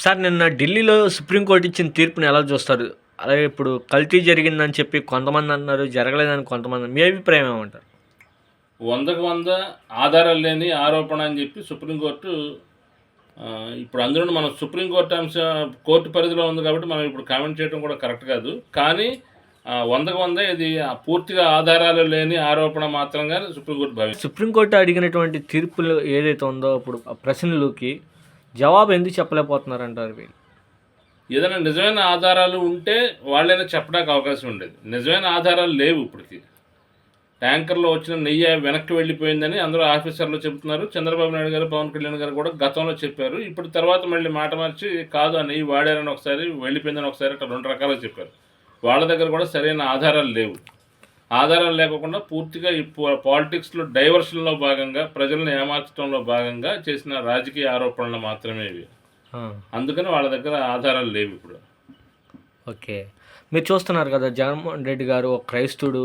Sir నిన్న ఢిల్లీలో supreme court ఇచ్చిన తీర్పుని ఎలా చూస్తారు? అలాగే ఇప్పుడు కల్తీ జరిగిందని చెప్పి కొంతమంది అన్నారు, జరగలేదని కొంతమంది. మీ అభిప్రాయం ఏమంటారు? 100కి 100 ఆధారాలు లేని ఆరోపణ అని చెప్పి సుప్రీంకోర్టు ఇప్పుడు అందులోను మనం సుప్రీంకోర్టు కోర్టు పరిధిలో ఉంది కాబట్టి మనం ఇప్పుడు కామెంట్ చేయడం కూడా కరెక్ట్ కాదు. కానీ 100కి 100 ఇది పూర్తిగా ఆధారాలు లేని ఆరోపణ మాత్రంగా సుప్రీంకోర్టు భావించింది. సుప్రీంకోర్టు అడిగినటువంటి తీర్పులు ఏదైతే ఉందో ఇప్పుడు ఆ ప్రశ్నలకి జవాబు ఎందుకు చెప్పలేకపోతున్నారంటారు వీళ్ళు? ఏదైనా నిజమైన ఆధారాలు ఉంటే వాళ్ళైనా చెప్పడానికి అవకాశం ఉండేది. నిజమైన ఆధారాలు లేవు ఇప్పటికి. ట్యాంకర్లో వచ్చిన నెయ్యి వెనక్కి వెళ్ళిపోయిందని అందరూ ఆఫీసర్లు చెబుతున్నారు. చంద్రబాబు నాయుడు గారు, పవన్ కళ్యాణ్ గారు కూడా గతంలో చెప్పారు. ఇప్పుడు తర్వాత మళ్ళీ మాట మార్చి కాదు ఆ నెయ్యి వాడారని ఒకసారి, వెళ్ళిపోయిందని ఒకసారి, అట్లా 2 రకాలుగా చెప్పారు. వాళ్ళ దగ్గర కూడా సరైన ఆధారాలు లేవు. ఆధారాలు లేకుండా పూర్తిగా ఈ పాలిటిక్స్లో డైవర్షన్లో భాగంగా, ప్రజలను ఏమార్చడంలో భాగంగా చేసిన రాజకీయ ఆరోపణలు మాత్రమే ఇవి. అందుకని వాళ్ళ దగ్గర ఆధారాలు లేవు ఇప్పుడు. ఓకే. మీరు చూస్తున్నారు కదా, జగన్మోహన్ రెడ్డి గారు ఒక క్రైస్తవుడు,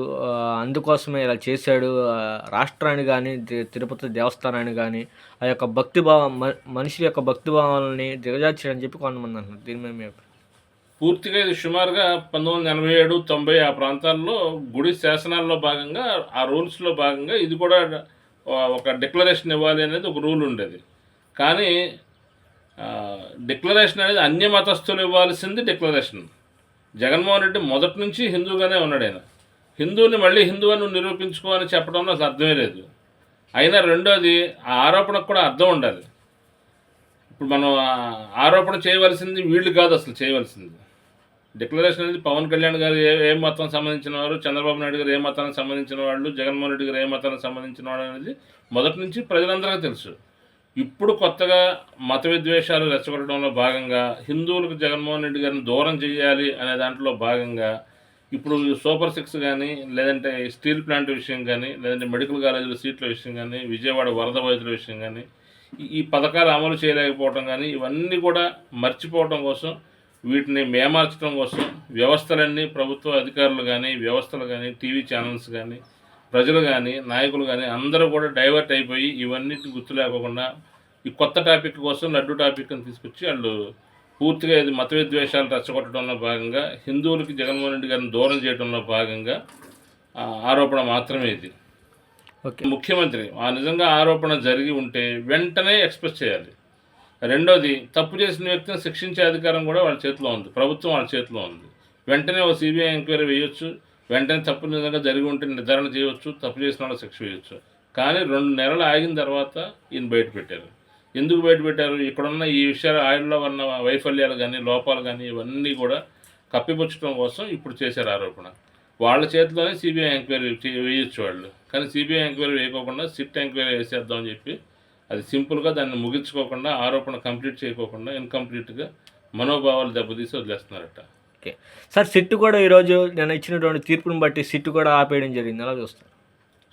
అందుకోసమే ఇలా చేశాడు. రాష్ట్రాన్ని కానీ, తిరుపతి దేవస్థానాన్ని కానీ, ఆ యొక్క భక్తిభావం మనిషి యొక్క భక్తిభావాలని దిగజార్చాడని చెప్పి కొంతమంది అంటున్నారు. దీని మీద మీ అభిప్రాయం? పూర్తిగా ఇది సుమారుగా 1987, 90 ఆ ప్రాంతాల్లో గుడి శాసనాల్లో భాగంగా, ఆ రూల్స్లో భాగంగా ఇది కూడా ఒక డిక్లరేషన్ ఇవ్వాలి అనేది ఒక రూల్ ఉండేది. కానీ డిక్లరేషన్ అనేది అన్య మతస్థులు ఇవ్వాల్సింది డిక్లరేషన్. జగన్మోహన్ రెడ్డి మొదటి నుంచి హిందూగానే ఉన్నాడు. ఆయన హిందువుని మళ్ళీ హిందూ అని నిరూపించుకోవాలని చెప్పడంలో అసలు అర్థమే లేదు. అయినా రెండోది, ఆ ఆరోపణకు కూడా అర్థం ఉండాలి. ఇప్పుడు మనం ఆరోపణ చేయవలసింది వీళ్ళు కాదు, అసలు చేయవలసింది డిక్లరేషన్ అనేది పవన్ కళ్యాణ్ గారు ఏ మతం సంబంధించిన వారు, చంద్రబాబు నాయుడు గారు ఏ మతానికి సంబంధించిన వాళ్ళు, జగన్మోహన్ రెడ్డి గారు ఏ మతానికి సంబంధించిన వాళ్ళు అనేది మొదటి నుంచి ప్రజలందరికీ తెలుసు. ఇప్పుడు కొత్తగా మత విద్వేషాలు రెచ్చగొట్టడంలో భాగంగా, హిందువులకు జగన్మోహన్ రెడ్డి గారిని దూరం చేయాలి అనే దాంట్లో భాగంగా ఇప్పుడు సూపర్ 6 కానీ, లేదంటే స్టీల్ ప్లాంట్ విషయం కానీ, లేదంటే మెడికల్ కాలేజీల సీట్ల విషయం కానీ, విజయవాడ వరద బాధితుల విషయం కానీ, ఈ పథకాలు అమలు చేయలేకపోవడం కానీ, ఇవన్నీ కూడా మర్చిపోవడం కోసం, వీటిని మేమార్చడం కోసం వ్యవస్థలన్నీ, ప్రభుత్వ అధికారులు కానీ, వ్యవస్థలు కానీ, టీవీ ఛానల్స్ కానీ, ప్రజలు కానీ, నాయకులు కానీ అందరూ కూడా డైవర్ట్ అయిపోయి ఇవన్నిటిని గుర్తు లేకోకుండా ఈ కొత్త టాపిక్ కోసం లడ్డు టాపిక్ని తీసుకొచ్చి వాళ్ళు పూర్తిగా ఇది మత విద్వేషాలు రెచ్చగొట్టడంలో భాగంగా, హిందువులకి జగన్మోహన్ రెడ్డి గారిని దూరం చేయడంలో భాగంగా ఆరోపణ మాత్రమే ఇది. ముఖ్యమంత్రి నిజంగా ఆరోపణ జరిగి ఉంటే వెంటనే ఎక్స్ప్రెస్ చేయాలి. రెండోది, తప్పు చేసిన వ్యక్తిని శిక్షించే అధికారం కూడా వాళ్ళ చేతిలో ఉంది, ప్రభుత్వం వాళ్ళ చేతిలో ఉంది. వెంటనే ఒక సిబిఐ ఎంక్వైరీ వేయొచ్చు, వెంటనే తప్పు నిజంగా జరిగి ఉంటే నిర్ధారణ చేయవచ్చు, తప్పు చేసిన వాళ్ళకి శిక్ష వేయవచ్చు. కానీ 2 నెలలు ఆగిన తర్వాత ఈయన బయట పెట్టారు. ఎందుకు బయట పెట్టారు? ఇక్కడున్న ఈ విషయాలు, ఆయనలో ఉన్న వైఫల్యాలు కానీ, లోపాలు కానీ ఇవన్నీ కూడా కప్పిపుచ్చడం కోసం ఇప్పుడు చేశారు ఆరోపణ. వాళ్ళ చేతిలోనే సిబిఐ ఎంక్వైరీ వేయొచ్చు వాళ్ళు. కానీ సిబిఐ ఎంక్వైరీ వేయకోకుండా సిట్ ఎంక్వైరీ వేసేద్దామని చెప్పి అది సింపుల్గా దాన్ని ముగించుకోకుండా, ఆరోపణ కంప్లీట్ చేయకోకుండా ఇన్కంప్లీట్గా మనోభావాలు దెబ్బతీసి వదిలేస్తున్నారట. ఓకే సార్, సిట్టు కూడా ఈరోజు నేను ఇచ్చినటువంటి తీర్పుని బట్టి సిట్టు కూడా ఆపేయడం జరిగింది, ఎలా చూస్తారు?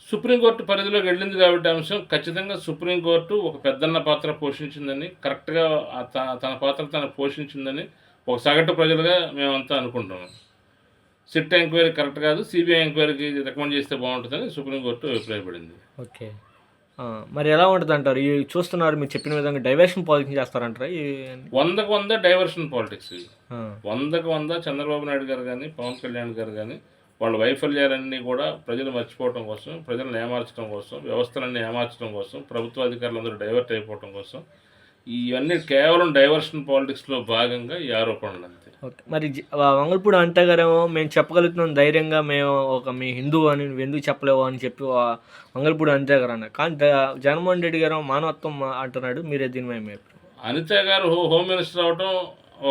సుప్రీంకోర్టు పరిధిలోకి వెళ్ళింది కాబట్టి అంశం ఖచ్చితంగా సుప్రీంకోర్టు ఒక పెద్దన్న పాత్ర పోషించిందని, కరెక్ట్గా తన పాత్ర తను పోషించిందని ఒక సగటు ప్రజలుగా మేమంతా అనుకుంటున్నాం. సిట్ ఎంక్వైరీ కరెక్ట్ కాదు, సిబిఐ ఎంక్వైరీకి రికమెండ్ చేస్తే బాగుంటుందని సుప్రీంకోర్టు అభిప్రాయపడింది. ఓకే. మరి ఎలా ఉంటుంది అంటారు? ఈ చూస్తున్నారు మీరు చెప్పిన విధంగా డైవర్షన్ పాలిటిక్స్ చేస్తారంటారా? 100కి 100 డైవర్షన్ పాలిటిక్స్. 100కి 100 చంద్రబాబు నాయుడు గారు కానీ, పవన్ కళ్యాణ్ గారు కానీ వాళ్ళ వైఫల్యాలన్నీ కూడా ప్రజలు మర్చిపోవడం కోసం, ప్రజలను ఏమార్చడం కోసం, వ్యవస్థలన్నీ ఏమార్చడం కోసం, ప్రభుత్వ అధికారులందరూ డైవర్ట్ అయిపోవడం కోసం, ఇవన్నీ కేవలం డైవర్షన్ పాలిటిక్స్లో భాగంగా ఈ ఆరోపణలు అంతే. ఓకే. మరి వంగల్పూడి అనిత గారేమో మేము చెప్పగలుగుతున్నాం ధైర్యంగా, మేము మీ హిందువు అని నువ్వు ఎందుకు చెప్పలేవు అని చెప్పి వంగల్పూడి అనిత గారు అన్నారు. కానీ జగన్మోహన్ రెడ్డి గారు మానవత్వం అంటున్నాడు. మీరే దీని మేము అనిత గారు హోమ్ మినిస్టర్ అవడం,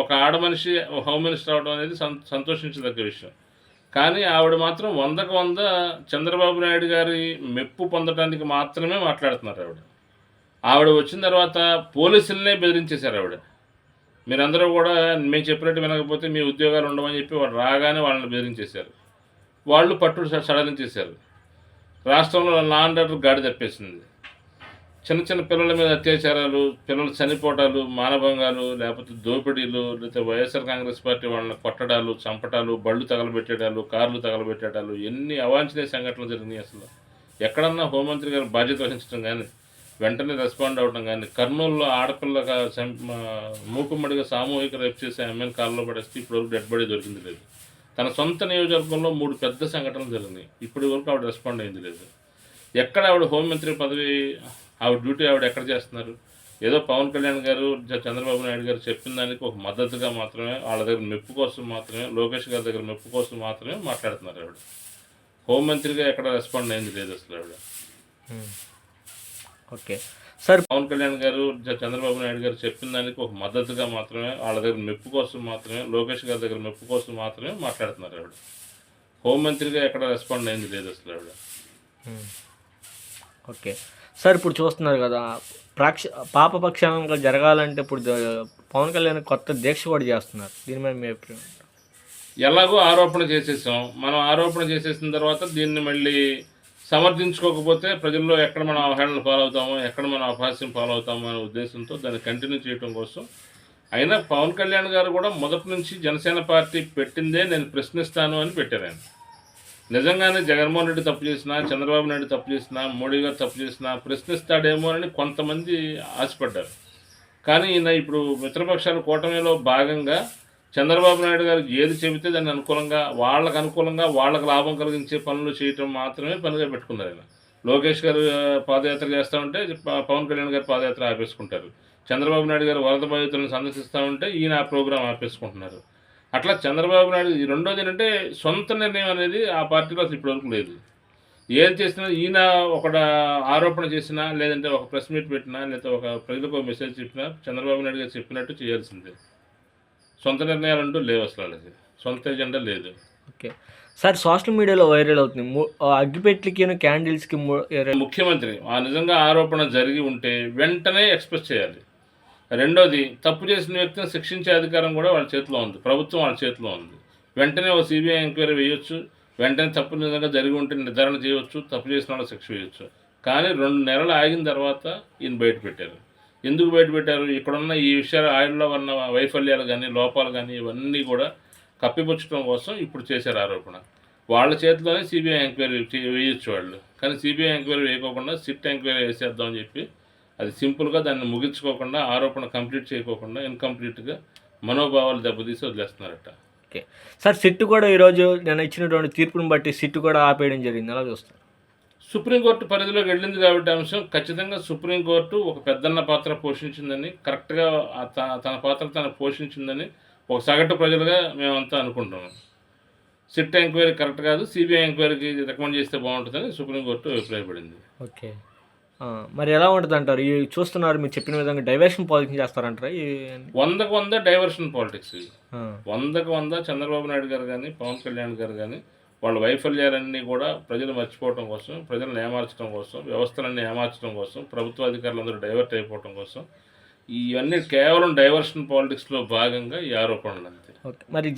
ఒక ఆడ మనిషి హోమ్ మినిస్టర్ అవడం అనేది సంతోషించదగ్గ విషయం. కానీ ఆవిడ మాత్రం 100కి 100 చంద్రబాబు నాయుడు గారి మెప్పు పొందడానికి మాత్రమే మాట్లాడుతున్నారు. ఆవిడ వచ్చిన తర్వాత పోలీసులనే బెదిరించేశారు ఆవిడ. మీరందరూ కూడా మేము చెప్పినట్టు వినకపోతే మీ ఉద్యోగాలు ఉండమని చెప్పి వాళ్ళు రాగానే వాళ్ళని బెదిరించేశారు. వాళ్ళు పట్టు సడలించేశారు. రాష్ట్రంలో లా అండ్ ఆర్డర్ గాడి తప్పేసింది. చిన్న చిన్న పిల్లల మీద అత్యాచారాలు, పిల్లలు చనిపోవటాలు, మానభంగాలు, లేకపోతే దోపిడీలు, లేకపోతే వైఎస్ఆర్ కాంగ్రెస్ పార్టీ వాళ్ళని కొట్టడాలు, చంపటాలు, బళ్ళు తగలబెట్టేటాలు, కార్లు తగలబెట్టేటాలు, ఎన్ని అవాంఛనీయ సంఘటనలు జరిగినాయి. అసలు ఎక్కడన్నా హోంమంత్రి గారు బాధ్యత వహించడం కానీ, వెంటనే రెస్పాండ్ అవ్వడం కానీ, కర్నూలులో ఆడపిల్లగా మూకుమ్మడిగా సామూహిక రేప్ చేసి ఆమెను కారులో పడేస్తే ఇప్పటివరకు డెడ్ బాడీ దొరికింది లేదు. తన సొంత నియోజకవర్గంలో 3 పెద్ద సంఘటనలు జరిగినాయి. ఇప్పటి వరకు ఆవిడ రెస్పాండ్ అయింది లేదు. ఎక్కడ ఆవిడ హోంమంత్రి పదవి, ఆవిడ డ్యూటీ ఆవిడ ఎక్కడ చేస్తున్నారు? ఏదో పవన్ కళ్యాణ్ గారు, చంద్రబాబు నాయుడు గారు చెప్పిన దానికి ఒక మద్దతుగా మాత్రమే, వాళ్ళ దగ్గర మెప్పు కోసం మాత్రమే, లోకేష్ గారి దగ్గర మెప్పు కోసం మాత్రమే మాట్లాడుతున్నారు ఆవిడ. హోంమంత్రిగా ఎక్కడ రెస్పాండ్ అయింది లేదు అసలు ఆవిడ. ఓకే సార్, పవన్ కళ్యాణ్ గారు, చంద్రబాబు నాయుడు గారు చెప్పిన దానికి ఒక మద్దతుగా మాత్రమే, వాళ్ళ దగ్గర మెప్పు కోసం మాత్రమే, లోకేష్ గారి దగ్గర మెప్పు కోసం మాత్రమే మాట్లాడుతున్నారు ఆవిడ. హోంమంత్రిగా ఎక్కడ రెస్పాండ్ అయింది లేదు అసలు ఆవిడ. ఓకే సార్, ఇప్పుడు చూస్తున్నారు కదా, పాపపక్షంగా జరగాలంటే ఇప్పుడు పవన్ కళ్యాణ్ కొత్త దీక్ష కూడా చేస్తున్నారు. దీని మీద మీ అభిప్రాయం? ఎలాగో ఆరోపణ చేసేసాం. మనం ఆరోపణ చేసేసిన తర్వాత దీన్ని మళ్ళీ సమర్థించుకోకపోతే ప్రజల్లో ఎక్కడ మనం అవహేళనలు పాలవుతామో, ఎక్కడ మనం అపహాస్యం పాలవుతామో అనే ఉద్దేశంతో దాన్ని కంటిన్యూ చేయడం కోసం. అయినా పవన్ కళ్యాణ్ గారు కూడా మొదటి నుంచి జనసేన పార్టీ పెట్టిందే నేను ప్రశ్నిస్తాను అని పెట్టారు ఆయన. నిజంగానే జగన్మోహన్ రెడ్డి తప్పు చేసినా, చంద్రబాబు నాయుడు తప్పు చేసినా, మోడీ గారు తప్పు చేసినా ప్రశ్నిస్తాడేమో అని కొంతమంది ఆశపడ్డారు. కానీ ఈయన ఇప్పుడు మిత్రపక్షాల కూటమిలో భాగంగా చంద్రబాబు నాయుడు గారు ఏది చెబితే దాన్ని అనుకూలంగా, వాళ్ళకు లాభం కలిగించే పనులు చేయటం మాత్రమే పనిగా పెట్టుకున్నారు ఆయన. లోకేష్ గారు పాదయాత్ర చేస్తూ ఉంటే పవన్ కళ్యాణ్ గారు పాదయాత్ర ఆపేసుకుంటారు. చంద్రబాబు నాయుడు గారు వరద బాధితులను సందర్శిస్తూ ఉంటే ఈయన ఆ ప్రోగ్రాం ఆపేసుకుంటున్నారు. అట్లా చంద్రబాబు నాయుడు రెండోది ఏంటంటే సొంత నిర్ణయం అనేది ఆ పార్టీలో అసలు ఇప్పటివరకు లేదు. ఏది చేసినా ఈయన ఒక ఆరోపణ చేసినా, లేదంటే ఒక ప్రెస్ మీట్ పెట్టినా, లేకపోతే ఒక ప్రజలకు ఒక మెసేజ్ చెప్పినా చంద్రబాబు నాయుడు గారు చెప్పినట్టు చేయాల్సిందే. సొంత నిర్ణయాలు అంటూ లేవు అసలు, వాళ్ళకి సొంత ఎజెండా లేదు. ఓకే సార్, సోషల్ మీడియాలో వైరల్ అవుతుంది అగ్గిపెట్లకి క్యాండిల్స్కి ముఖ్యమంత్రి ఆ నిజంగా ఆరోపణ జరిగి ఉంటే వెంటనే ఎక్స్ప్రెస్ చేయాలి. రెండోది, తప్పు చేసిన వ్యక్తిని శిక్షించే అధికారం కూడా వాళ్ళ చేతిలో ఉంది, ప్రభుత్వం వాళ్ళ చేతిలో ఉంది. వెంటనే ఒక సిబిఐ ఎంక్వైరీ వేయొచ్చు, వెంటనే తప్పు నిజంగా జరిగి ఉంటే నిర్ధారణ చేయవచ్చు, తప్పు చేసిన వాళ్ళకి శిక్ష వేయవచ్చు. కానీ 2 నెలలు ఆగిన తర్వాత ఈయన బయట పెట్టారు. ఎందుకు బయటపెట్టారు? ఇక్కడున్న ఈ విషయాలు, ఆయనలో ఉన్న వైఫల్యాలు కానీ, లోపాలు కానీ ఇవన్నీ కూడా కప్పిపుచ్చడం కోసం ఇప్పుడు చేశారు ఆరోపణ. వాళ్ళ చేతిలోనే సిబిఐ ఎంక్వైరీ వేయొచ్చు వాళ్ళు. కానీ సిబిఐ ఎంక్వైరీ వేయకోకుండా సిట్ ఎంక్వైరీ వేసేద్దామని చెప్పి అది సింపుల్గా దాన్ని ముగించుకోకుండా, ఆరోపణ కంప్లీట్ చేయకోకుండా ఇన్కంప్లీట్గా మనోభావాలు దెబ్బతీసి వదిలేస్తున్నారట. ఓకే సార్, సిట్ కూడా ఈరోజు నేను ఇచ్చినటువంటి తీర్పుని బట్టి సిట్ కూడా ఆపేయడం జరిగింది, ఎలా చూస్తారు? సుప్రీంకోర్టు పరిధిలోకి వెళ్ళింది కాబట్టి అంశం ఖచ్చితంగా సుప్రీంకోర్టు ఒక పెద్దన్న పాత్ర పోషించిందని, కరెక్ట్గా తన పాత్ర తను పోషించిందని ఒక సగటు ప్రజలుగా మేమంతా అనుకుంటున్నాం. సిట్ ఎంక్వైరీ కరెక్ట్ కాదు, సిబిఐ ఎంక్వైరీకి రికమెండ్ చేస్తే బాగుంటుందని సుప్రీంకోర్టు అభిప్రాయపడింది. ఓకే, మరి ఎలా ఉంటుంది అంటారు? ఈ చూస్తున్నారు మీరు చెప్పిన విధంగా డైవర్షన్ పాలిటిక్స్ చేస్తారంటారా? 100% డైవర్షన్ పాలిటిక్స్. 100% చంద్రబాబు నాయుడు గారు కానీ, పవన్ కళ్యాణ్ గారు కానీ వాళ్ళ వైఫల్యాలన్నీ కూడా ప్రజలు మర్చిపోవడం కోసం, ప్రజలను ఏమార్చడం కోసం, వ్యవస్థలన్నీ ఏమార్చడం కోసం, ప్రభుత్వ అధికారులందరూ డైవర్ట్ అయిపోవడం కోసం, ఇవన్నీ కేవలం డైవర్షన్ పాలిటిక్స్లో భాగంగా ఈ ఆరోపణలు అంతే. ఓకే, మరి